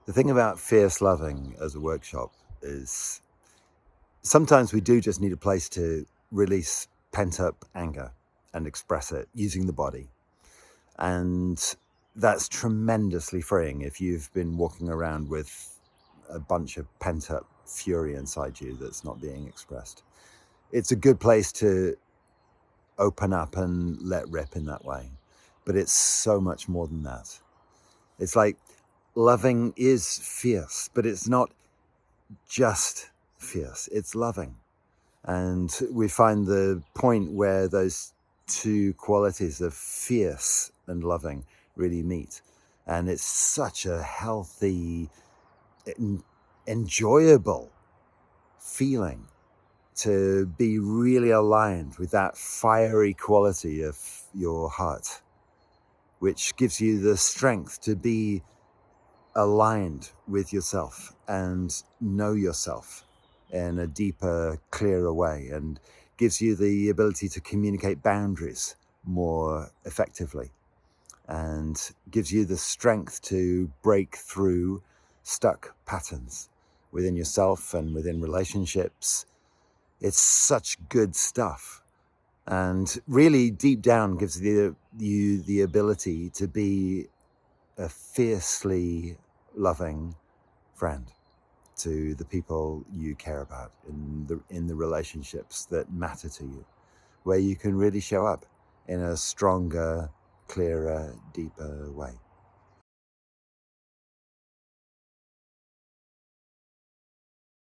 The thing about fierce loving as a workshop is sometimes we do just need a place to release pent up anger and express it using the body. And that's tremendously freeing if you've been walking around with a bunch of pent up fury inside you that's not being expressed. It's a good place to open up and let rip in that way. But it's so much more than that. It's like loving is fierce, but it's not just fierce, it's loving. And we find the point where those two qualities of fierce and loving really meet. And it's such a healthy, enjoyable feeling to be really aligned with that fiery quality of your heart, which gives you the strength to be aligned with yourself and know yourself in a deeper, clearer way, and gives you the ability to communicate boundaries more effectively, and gives you the strength to break through stuck patterns within yourself and within relationships. It's such good stuff, and really deep down gives you the ability to be a fiercely loving friend to the people you care about in the relationships that matter to you, where you can really show up in a stronger, clearer, deeper way.